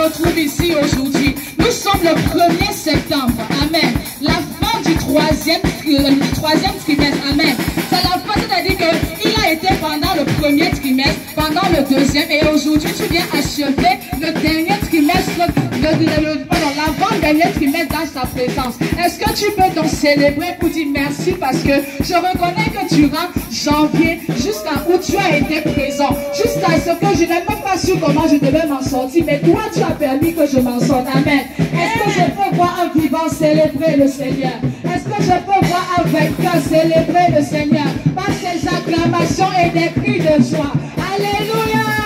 retrouve ici aujourd'hui. Nous sommes le 1er septembre. Amen. La fin du troisième trimestre. Amen. C'est la fin, c'est-à-dire qu'il a été pendant le premier trimestre, pendant le deuxième, et aujourd'hui tu viens achever le dernier trimestre, l'avant-dernier trimestre dans sa présence. Est-ce que tu peux donc célébrer pour dire merci parce que je reconnais que durant janvier jusqu'à où tu as été présent, jusqu'à ce que je n'ai même pas su comment je devais m'en sortir, mais toi tu as permis que je m'en sorte. Amen. Est-ce que je peux voir un vivant célébrer le Seigneur? Est-ce que je peux voir un vainqueur célébrer le Seigneur par ses acclamations et des cris de joie? Alléluia!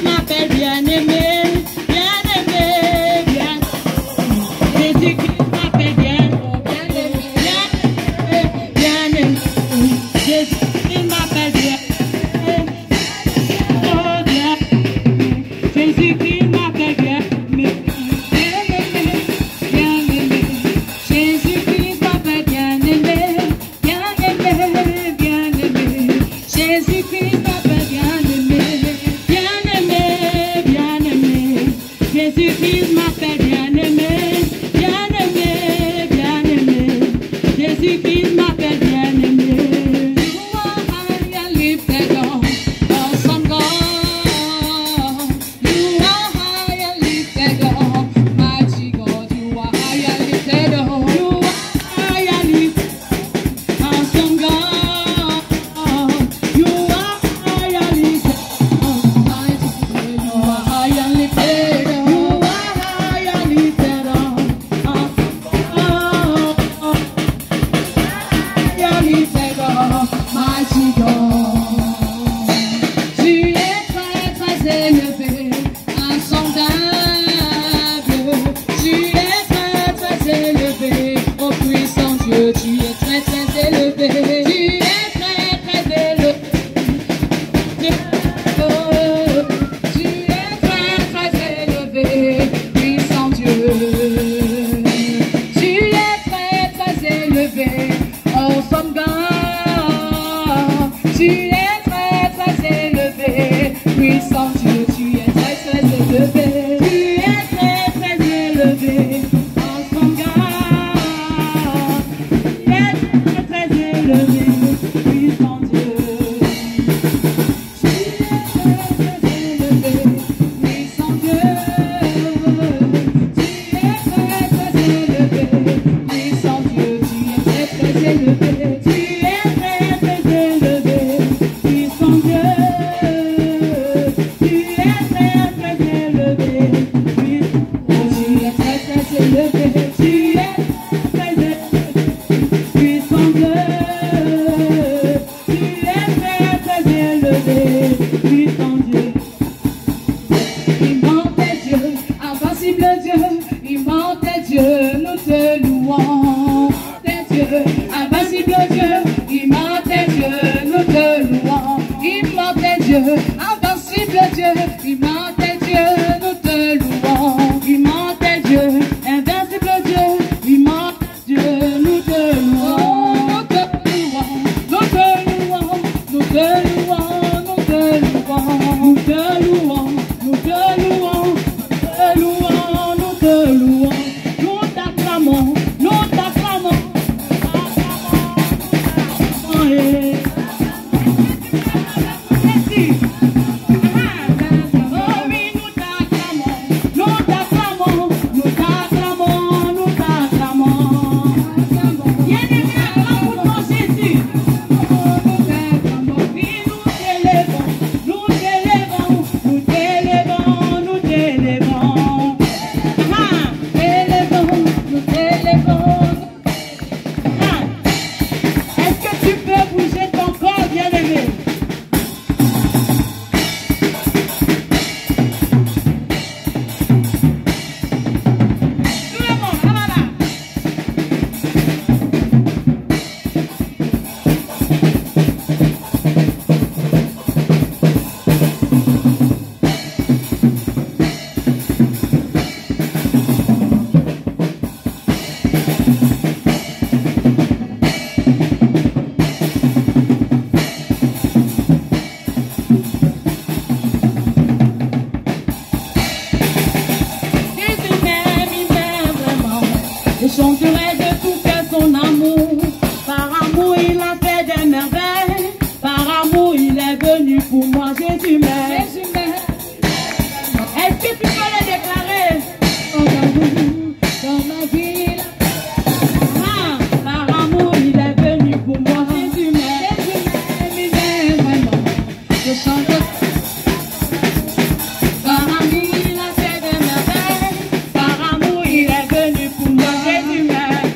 m'appelle bien-aimé, bien-aimé, bien. Jésus-Christ m'appelle bien-aimé, bien-aimé, bien-aimé. Jésus-Christ m'appelle bien-aimé, oh bien. Jésus-Christ m'appelle bien-aimé, bien-aimé, bien-aimé. Jésus-Christ m'appelle bien-aimé, bien-aimé, bien-aimé. Jésus-Christ m'appelle bien-aimé, bien-aimé, bien-aimé. Jésus-Christ m'appelle bien-aimé, bien-aimé, bien-aimé. Jésus-Christ m'appelle bien-aimé. You are high and lifted up, awesome God. You are high and lifted up, mighty God. You are high and lifted up. You are high and lifted up, awesome God. You are high and lifted up, mighty God. You are high and lifted up. You are high and lifted up, awesome God. High and lifted up, mighty God. Tu es très très élevé, insondable. Tu es très très élevé, ô puissant Dieu. Tu es très très élevé. Tu es très très élevé. Tu es très très élevé, puissant Dieu. Tu es très très élevé, awesome God. Tu es très très élevé, puissant Dieu. Tu es très très élevé. Tu es très très élevé, awesome God. Tu es très très élevé, puissant Dieu. Tu es très très élevé, puissant Dieu. Tu es très très élevé, puissant Dieu. Tu es très très élevé. Tu es très très élevé, puissant Dieu. Tu es très très élevé, puissant Dieu. Tu es très très élevé, puissant Dieu. Immortel Dieu, invincible Dieu, immortel Dieu, nous te louons. Dieu, invincible Dieu, immortel Dieu, nous te louons. Immortel Dieu, invincible Dieu, immortel Dieu, nous te louons. Immortel Dieu, invincible Dieu, immortel Dieu, nous te louons. Nous te louons, nous te louons, nous te louons, nous te louons, nous te louons, nous te louons, nous te louons, nous t'acclamons, nous t'acclamons. Merci. Oh oui, nous t'acclamons, nous t'acclamons, nous t'acclamons, nous t'acclamons. Bien-aimé, acclame pour ton Jésus. Oui, nous t'élèvons, nous t'élèvons, nous t'élèvons, nous t'élèvons. Élèvons, nous t'élèvons. Est-ce que tu peux bouger ton corps, bien-aimé? Tout le monde, voilà. Il m'aime vraiment. Je chanterai de tout cœur son amour. Par amour, il a fait des merveilles. Par amour, il est venu pour moi. Jésus m'aime. Est-ce que tu peux le déclarer? Dans ma vie, par amour, il est venu pour moi. Jésus m'aime. Il m'aime vraiment. Je chante. Par amour, il a fait des merveilles. Par amour, il est venu pour moi. Jésus m'aime.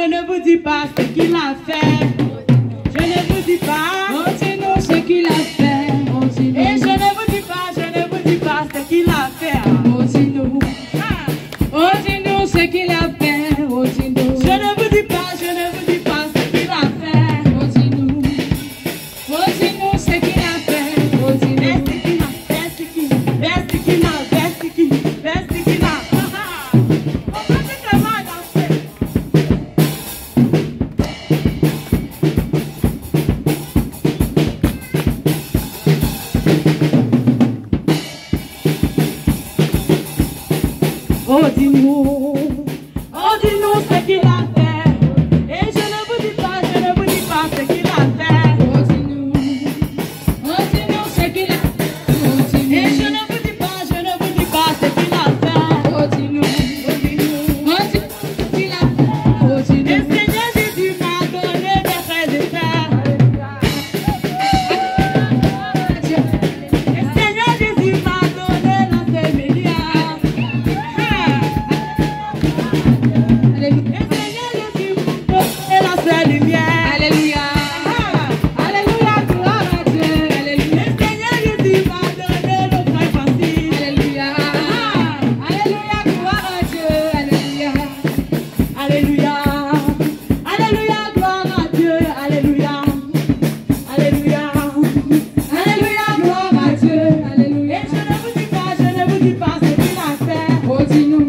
ne vous dis pas ce qu'il a fait. Je ne vous dis pas. Oh, dis-nous ce qu'il a fait. Oh, dis-nous. Et je ne vous dis pas, je ne vous dis pas ce qu'il a fait. Oh, dis-nous. Oh, dis-nous ce qu'il a fait. Oh, dis-nous. Je ne vous dis pas, je ne vous dis pas ce qu'il a fait. Oh, dis-nous. Oh, dis-nous ce qu'il a fait. Oh, dis-nous. Oh, dis-nous ce qu'il a fait. Et je ne vous dis pas, je ne vous dis pas ce qu'il a fait. Oh, dis-nous. Oh, dis-nous ce qu'il a fait. Oh, dis-nous. Et je ne vous dis pas, je ne vous dis pas ce qu'il a fait. Oh, dis-nous. Oh, dis-nous. Oh, dis-nous ce qu'il a fait. Oh, dis-nous. Le Seigneur Jésus m'a donné des frères et sœurs. Le Seigneur Jésus m'a donné la seule milliard. Le Seigneur Jésus m'a donné la seule lumière. Alléluia. Alléluia, gloire à Dieu. Alléluia. Le Seigneur Jésus m'a donné le très facile. Alléluia. Alléluia, gloire à Dieu. Alléluia. Alléluia. Alléluia, gloire à Dieu. Alléluia. Alléluia. Alléluia, gloire à Dieu. Alléluia. Et je ne vous dis pas, je ne vous dis pas ce qu'il a fait. Oh, dis-nous.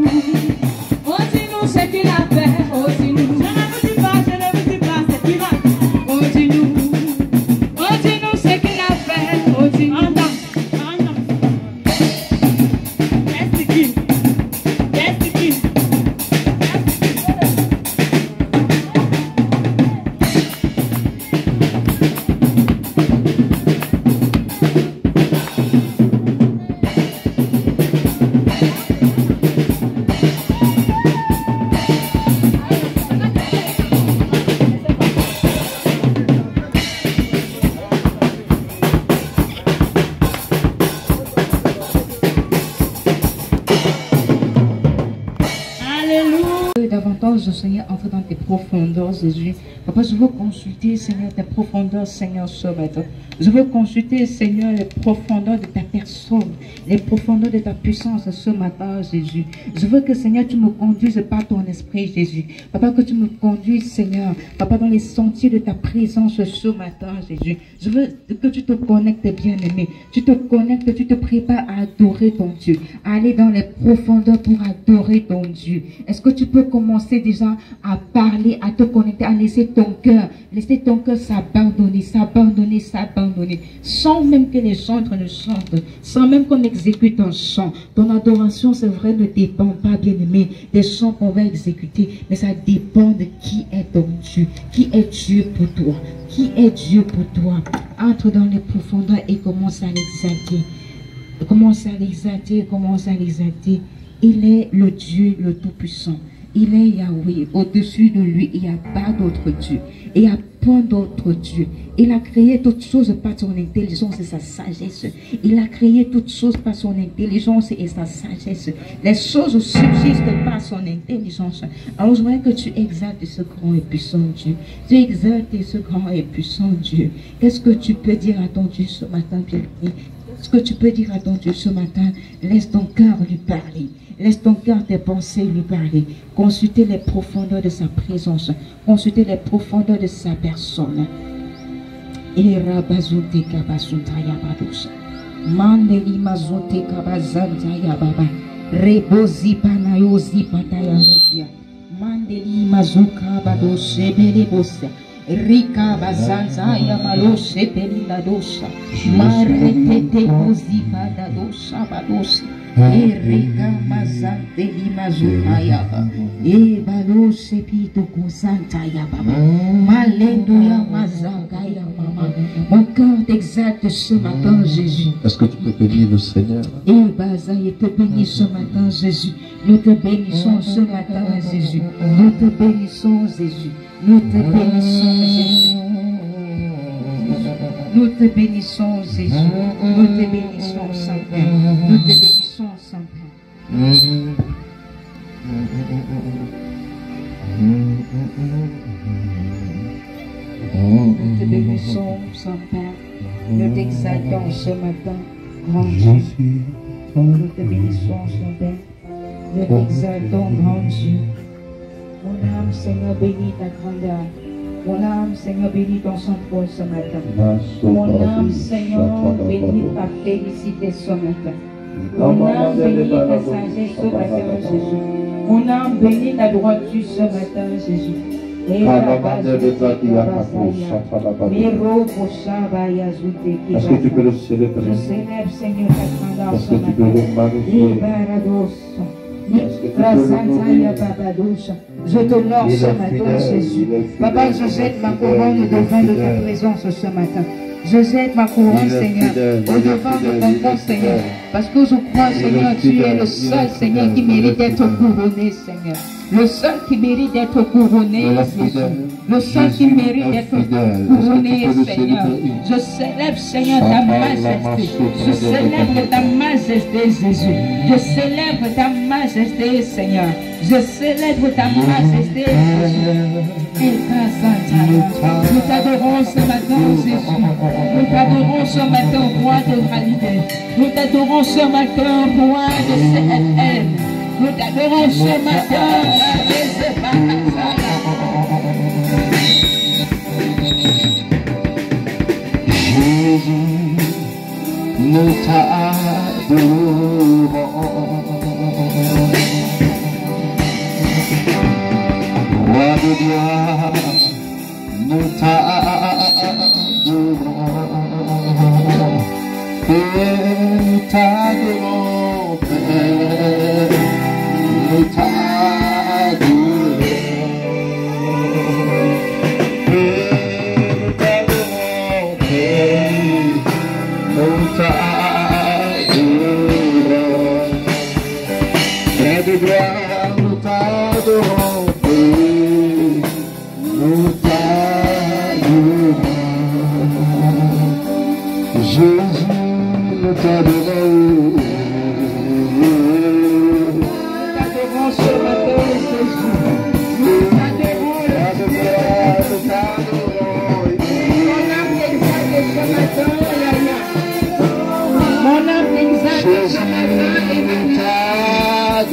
Oh, dis-nous ce qu'il a fait. Oh, dis-nous. Je ne vous dis pas, je ne vous dis pas ce qu'il a fait. Oh, dis-nous. Oh, dis-nous ce qu'il a fait. Oh, dis-nous. Anda, anda. Reste qui? Reste qui? Alléluia. Davantage, Seigneur, entre dans tes profondeurs, Jésus. Papa, je veux consulter, Seigneur, tes profondeurs, Seigneur, ce matin. Je veux consulter, Seigneur, les profondeurs de ta personne, les profondeurs de ta puissance ce matin, Jésus. Je veux que, Seigneur, tu me conduises par ton esprit, Jésus. Papa, que tu me conduises, Seigneur, Papa, dans les sentiers de ta présence ce matin, Jésus. Je veux que tu te connectes, bien-aimé. Tu te connectes, tu te prépares à adorer ton Dieu, à aller dans les profondeurs pour adorer ton Dieu. Est-ce que tu peux commencer déjà à parler, à te connecter, à laisser ton cœur s'abandonner, s'abandonner, s'abandonner, sans même que les autres ne chantent, sans même qu'on exécute un chant. Ton adoration, c'est vrai, ne dépend pas, bien-aimé, des chants qu'on va exécuter, mais ça dépend de qui est ton Dieu, qui est Dieu pour toi, qui est Dieu pour toi. Entre dans les profondeurs et commence à l'exalter. Commence à l'exalter, commence à l'exalter. Il est le Dieu le Tout-Puissant. Il est Yahweh. Au-dessus de lui, il n'y a pas d'autre Dieu. Il n'y a point d'autre Dieu. Il a créé toutes choses par son intelligence et sa sagesse. Il a créé toutes choses par son intelligence et sa sagesse. Les choses subsistent par son intelligence. Alors je voudrais que tu exaltes ce grand et puissant Dieu. Tu exaltes ce grand et puissant Dieu. Qu'est-ce que tu peux dire à ton Dieu ce matin, bien-aimé? Ce que tu peux dire à ton Dieu ce matin, laisse ton cœur lui parler. Laisse ton cœur, tes pensées lui parler. Consultez les profondeurs de sa présence. Consultez les profondeurs de sa personne. Et rabazote kabasuntaya badosa. Mandeli mazote kabazantaya baba. Rebozi panayozi pataya rosia. Mandeli mazuka badose belebosa. Rika bazanzaya malose belila dosa. Maretete kozi badadosa badosa. Erika mazante limazuhaya e balose pito kusanta ya baba malendo ya mazanga ya mama. Mon cœur t'exalte ce matin, Jésus. Est-ce que tu peux bénir le Seigneur? Et Bazaï te bénis ce matin, Jésus. Nous te bénissons ce matin, Jésus. Nous te bénissons, Jésus. Nous te bénissons, Jésus. Nous te bénissons, Jésus. Nous te bénissons, Saint-Père. Nous te bénissons, Saint-Père. Nous te bénissons, Saint-Père. Nous t'exaltons ce matin, grand Dieu. Nous te bénissons, Saint-Père. Nous t'exaltons, grand Dieu. Mon âme, Seigneur, bénit ta grandeur. Mon âme, Seigneur, bénit ton Saint-Paul ce matin. Mon âme, Seigneur, bénit ta félicité ce matin. Mon âme bénit ta sagesse ce matin, Jésus. Mon âme bénit ta droiture ce matin, Jésus. Est-ce que tu peux le célébrer? Je célèbre, Seigneur, ta grandeur Est-ce ce que tu peux le magnifier? Je t'honore ce matin, Jésus. Papa, je jette ma couronne devant de ta présence ce matin. Je jette ma couronne, Seigneur, au devant de ton trône, Seigneur. Parce que je crois, Seigneur, tu es le seul, Seigneur, qui mérite d'être couronné, Seigneur. Le seul qui mérite d'être couronné, Jésus. Le seul qui mérite d'être couronné, Seigneur. Je célèbre, Seigneur, ta majesté. Je célèbre ta majesté, Jésus. Je célèbre ta majesté, Seigneur. Je célèbre ta majesté, Jésus. Nous t'adorons ce matin, Jésus. Nous t'adorons ce matin, roi de réalité. Nous t'adorons ce matin, roi de CNL. Nous t'adorons ce matin, Jésus, nous t'adorons. Roi de gloire, nous t'adorons. Nous t'adorons, Père. Nous t'adorons. Nous t'adorons. Roi de gloire, nous t'adorons. Nous t'adorons. Jésus, nous t'adorons. ce matin, Jésus. Nous t'adorons, mon âme t'exalte ce matin, Yaya. Mon âme t'exalte ce matin, Emmanuel.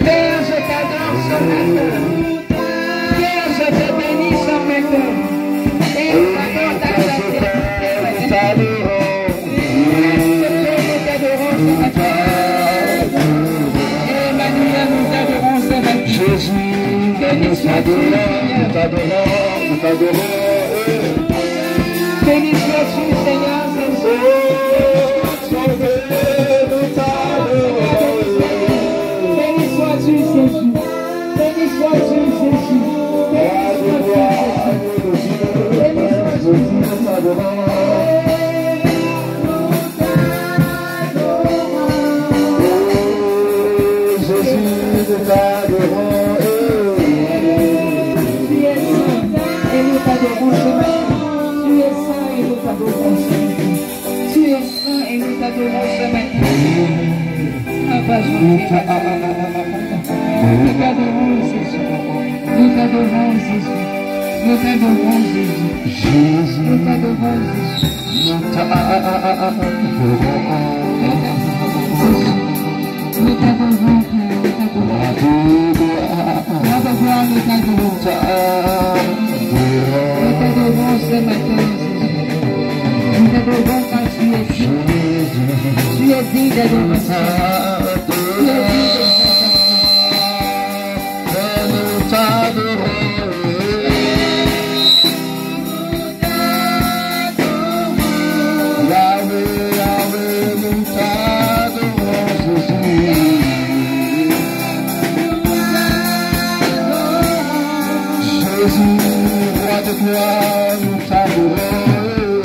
Père, je t'adore ce matin. Père, je te bénis ce matin. Et j'adore ta sainteté. Nous t'adorons ce matin. Emmanuel, nous t'adorons ce matin. Jésus, béni sois-tu, Seigneur. nous t'adorons. Béni sois-tu, Seigneur Jésus. Béni sois-tu, Jésus. Béni sois-tu, Jésus. Béni sois-tu, Jésus, nous t'adorons. Tu es saint et nous t'adorons ce matin. Tu es saint et nous t'adorons ce matin. Tu es saint et nous t'adorons ce matin. Nous t'adorons, Jésus. Nous t'adorons, Jésus. Nous t'adorons, Jésus. Nous t'adorons, Jésus. Nous t'adorons. Nous t'adorons, Père. Nous t'adorons. Nous t'adorons. Nous t'adorons ce matin, Jésus. Nous t'adorons quand tu es digne. Tu es digne d'adoration. Tu es digne d'adoration. Jésus, roi de gloire, nous t'adorons.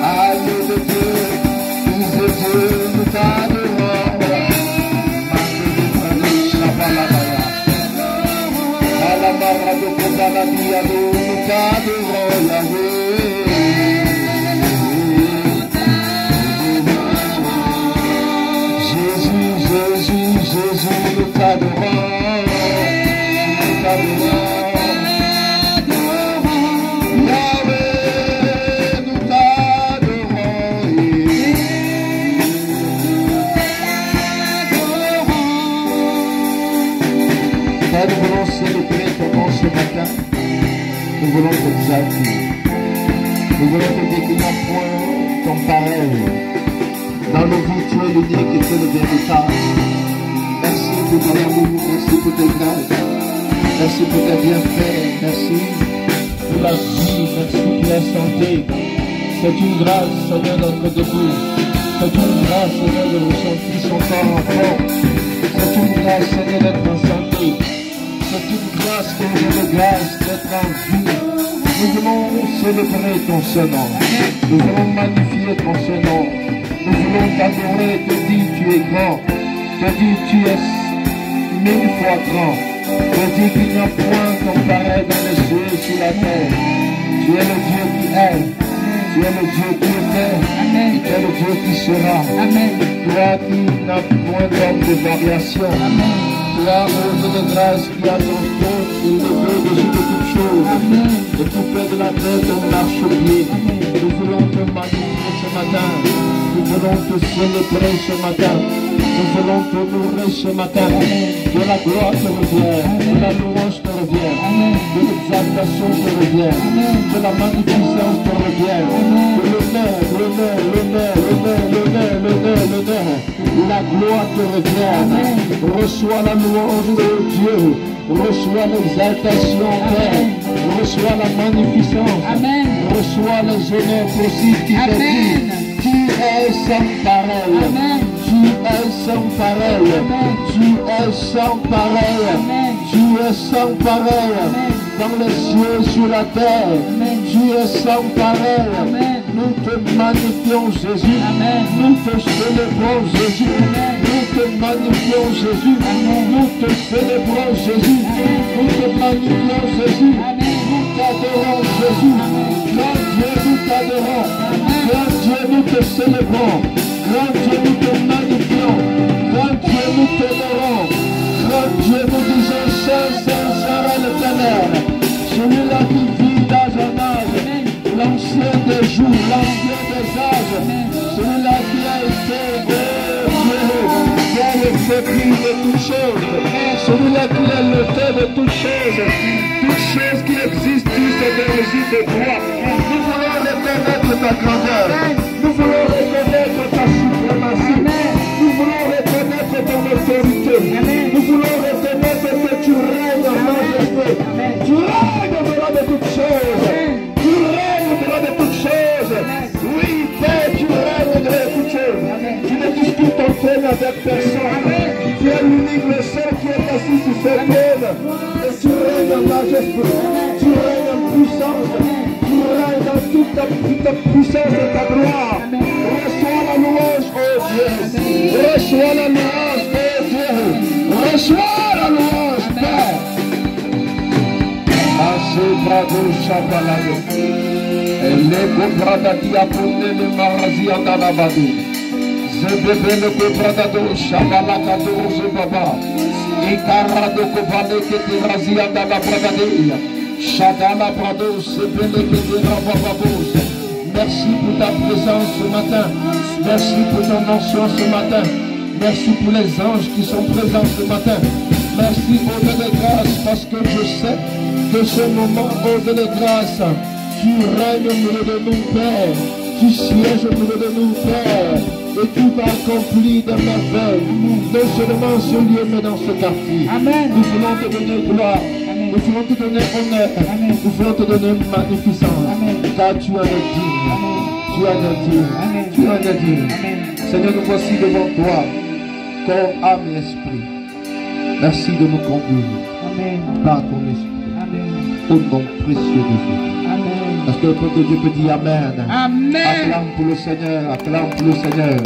Allez de Dieu, fils de Dieu, nous t'adorons. Nous t'adorons, Jésus, Jésus. t'adorons. Nous t'adorons. Yahweh, nous t'adorons. Père, nous voulons célébrer ton nom ce matin. Nous voulons t'exalter. Nous voulons te dire qu'il n'y a point ton pareil. Dans le bout, tu es l'unique et tu es le véritable. Merci pour ton amour, merci pour tes grâces, merci pour tes bienfaits, merci pour la vie, merci pour la santé. C'est une grâce, Seigneur, d'être debout. C'est une grâce, Seigneur, de ressentir son corps en forme. C'est une grâce, Seigneur, d'être en santé. C'est une grâce, Seigneur, de grâce d'être en vie. Nous voulons célébrer ton Saint-Nom. Nous voulons magnifier ton Saint-Nom. Nous voulons t'adorer, te dire tu es grand. Te dire tu es 1000 fois grand. Te dire qu'il n'y a point comparé dans les cieux et sur la terre. Tu es le Dieu qui est. Tu es le Dieu qui était. Tu es le Dieu qui sera. Toi qui n'as point d'homme de variation. Toi, ô Dieu de grâce, qui a ton trône élevé au-dessus de toutes choses. Et tu fais de la terre ton marche-pied. Nous voulons te magnifier ce matin. Nous voulons te célébrer ce matin. Nous voulons te nourrir ce matin. Que la gloire te revienne. Que la louange te revienne. Que l'exaltation te revienne. Que la magnificence te revienne. Que l'honneur. La gloire te revienne. Reçois la louange de Dieu. Reçois l'exaltation, Père. Reçois la magnificence. Reçois les honneurs possibles qui te disent. Tu es sans pareil. Tu es sans pareil. Tu es sans pareil. Tu es sans pareil. Dans les cieux, sur la terre. Tu es sans pareil. Nous te magnifions Jésus. Nous te célébrons Jésus. Nous te magnifions Jésus. Nous te célébrons Jésus. Nous te magnifions Jésus. Nous t'adorons Jésus. Grand Dieu, nous t'adorons. Grand Dieu, nous te célébrons. Grand Dieu, nous te magnifions. Grand Dieu, nous t'adorons. Grand Dieu, nous disons Saint, Saint, Saint, l'Éternel. Celui-là qui vit dans un âge. L'ancien des jours, l'ancien des âges, celui-là qui a été, qui a le début de toutes choses, celui-là qui est le temps de toutes choses qui existent, tous ces dérives de toi. Nous voulons reconnaître ta grandeur, nous voulons reconnaître ta suprématie, nous voulons reconnaître ton autorité, nous voulons reconnaître que tu règnes en majesté, tu règnes au-delà de toutes choses. Tu règnes au-delà de toutes choses. Oui, Père, tu règnes au-delà de toutes choses. Tu ne disputes ton trône avec personne. Tu es l'unique, le seul qui est assis sur ce trône. Et tu règnes en majesté. Tu règnes en puissance. Tu règnes dans toute ta puissance et ta gloire. Reçois la louange, oh Dieu. Reçois la louange, oh Dieu. Reçois la louange, Père. Bravo Chabalado. Elle est comprada qui a tourné le marasi en Alabado. Zebebe le comprado Chabalacado Zebaba. Et Carado Covale qui te rasi en Alabradadea. Chadala Brado Sebele qui te rabababos. Merci pour ta présence ce matin. Merci pour ton onction ce matin. Merci pour les anges qui sont présents ce matin. Merci au Dieu de grâce parce que je sais que ce moment, ô Dieu de grâce, tu règnes au milieu de nous, Père. Tu sièges au milieu de nous, Père. Et tu vas accomplir des merveilles, non seulement ce lieu, mais dans ce quartier. Amen. Nous voulons te donner gloire. Amen. Nous voulons te donner honneur. Amen. Nous voulons te donner magnificence. Amen. Car tu en es digne. Tu en es digne. Tu en es digne. Seigneur, nous voici devant toi, corps, âme et esprit. Merci de nous conduire par ton esprit. Au nom précieux de Jésus. Amen. Parce que le peuple de Dieu peut dire Amen. Amen. Acclame pour le Seigneur, acclame pour le Seigneur.